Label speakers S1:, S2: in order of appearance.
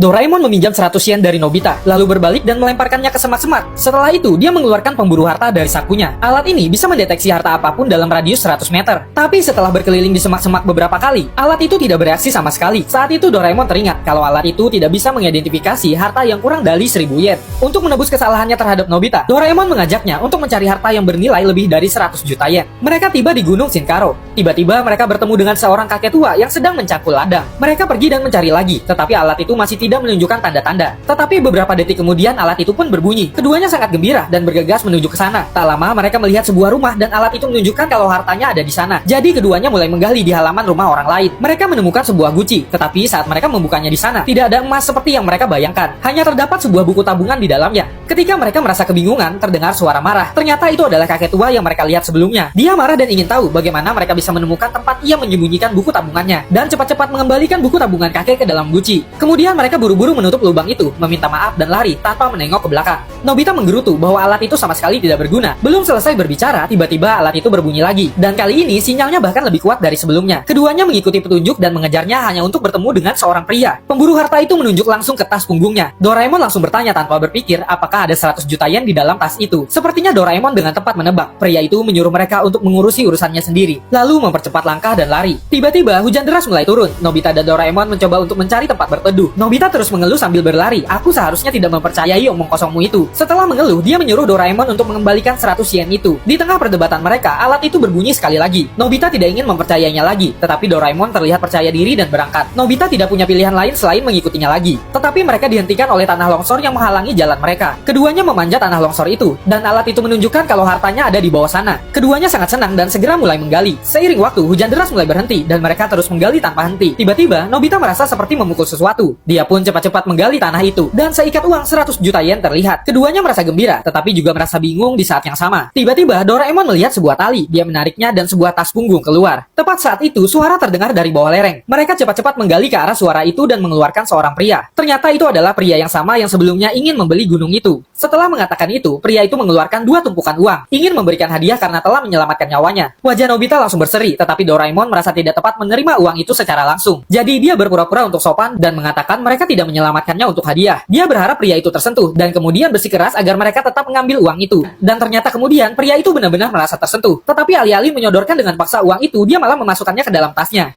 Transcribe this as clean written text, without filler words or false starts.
S1: Doraemon meminjam 100 yen dari Nobita, lalu berbalik dan melemparkannya ke semak-semak. Setelah itu, dia mengeluarkan pemburu harta dari sakunya. Alat ini bisa mendeteksi harta apapun dalam radius 100 meter. Tapi setelah berkeliling di semak-semak beberapa kali, alat itu tidak bereaksi sama sekali. Saat itu Doraemon teringat kalau alat itu tidak bisa mengidentifikasi harta yang kurang dari 1000 yen. Untuk menebus kesalahannya terhadap Nobita, Doraemon mengajaknya untuk mencari harta yang bernilai lebih dari 100 juta yen. Mereka tiba di Gunung Shinkaro. Tiba-tiba mereka bertemu dengan seorang kakek tua yang sedang mencangkul ladang. Mereka pergi dan mencari lagi, tetapi alat itu masih tidak menunjukkan tanda-tanda. Tetapi beberapa detik kemudian alat itu pun berbunyi. Keduanya sangat gembira dan bergegas menuju ke sana. Tak lama mereka melihat sebuah rumah dan alat itu menunjukkan kalau hartanya ada di sana. Jadi keduanya mulai menggali di halaman rumah orang lain. Mereka menemukan sebuah guci, tetapi saat mereka membukanya di sana, tidak ada emas seperti yang mereka bayangkan. Hanya terdapat sebuah buku tabungan di dalamnya. Ketika mereka merasa kebingungan, terdengar suara marah. Ternyata itu adalah kakek tua yang mereka lihat sebelumnya. Dia marah dan ingin tahu bagaimana mereka bisa menemukan tempat ia menyembunyikan buku tabungannya dan cepat-cepat mengembalikan buku tabungan kakek ke dalam guci. Kemudian mereka buru-buru menutup lubang itu, meminta maaf dan lari tanpa menengok ke belakang. Nobita menggerutu bahwa alat itu sama sekali tidak berguna. Belum selesai berbicara, tiba-tiba alat itu berbunyi lagi. Dan kali ini sinyalnya bahkan lebih kuat dari sebelumnya. Keduanya mengikuti petunjuk dan mengejarnya hanya untuk bertemu dengan seorang pria. Pemburu harta itu menunjuk langsung ke tas punggungnya. Doraemon langsung bertanya tanpa berpikir apakah ada 100 juta yen di dalam tas itu. Sepertinya Doraemon dengan tepat menebak. Pria itu menyuruh mereka untuk mengurusi urusannya sendiri, lalu mempercepat langkah dan lari. Tiba-tiba hujan deras mulai turun. Nobita dan Doraemon mencoba untuk mencari tempat berteduh. Nobita terus mengeluh sambil berlari. Aku seharusnya tidak mempercayai omong kosongmu itu. Setelah mengeluh, dia menyuruh Doraemon untuk mengembalikan 100 yen itu. Di tengah perdebatan mereka, alat itu berbunyi sekali lagi. Nobita tidak ingin mempercayainya lagi, tetapi Doraemon terlihat percaya diri dan berangkat. Nobita tidak punya pilihan lain selain mengikutinya lagi. Tetapi mereka dihentikan oleh tanah longsor yang menghalangi jalan mereka. Keduanya memanjat tanah longsor itu, dan alat itu menunjukkan kalau hartanya ada di bawah sana. Keduanya sangat senang dan segera mulai menggali. Seiring waktu, hujan deras mulai berhenti, dan mereka terus menggali tanpa henti. Tiba-tiba, Nobita merasa seperti memukul sesuatu. Dia pun cepat-cepat menggali tanah itu, dan seikat uang 100 juta yen terlihat. Keduanya merasa gembira, tetapi juga merasa bingung di saat yang sama. Tiba-tiba, Doraemon melihat sebuah tali. Dia menariknya dan sebuah tas punggung keluar. Tepat saat itu, suara terdengar dari bawah lereng. Mereka cepat-cepat menggali ke arah suara itu dan mengeluarkan seorang pria. Ternyata itu adalah pria yang sama yang sebelumnya ingin membeli gunung itu. Setelah mengatakan itu, pria itu mengeluarkan 2 tumpukan uang, ingin memberikan hadiah karena telah menyelamatkan nyawanya. Wajah Nobita langsung berseri, tetapi Doraemon merasa tidak tepat menerima uang itu secara langsung. Jadi dia berpura-pura untuk sopan dan mengatakan mereka tidak menyelamatkannya untuk hadiah. Dia berharap pria itu tersentuh dan kemudian bersikeras agar mereka tetap mengambil uang itu. Dan ternyata kemudian pria itu benar-benar merasa tersentuh. Tetapi alih-alih menyodorkan dengan paksa uang itu, dia malah memasukkannya ke dalam tasnya.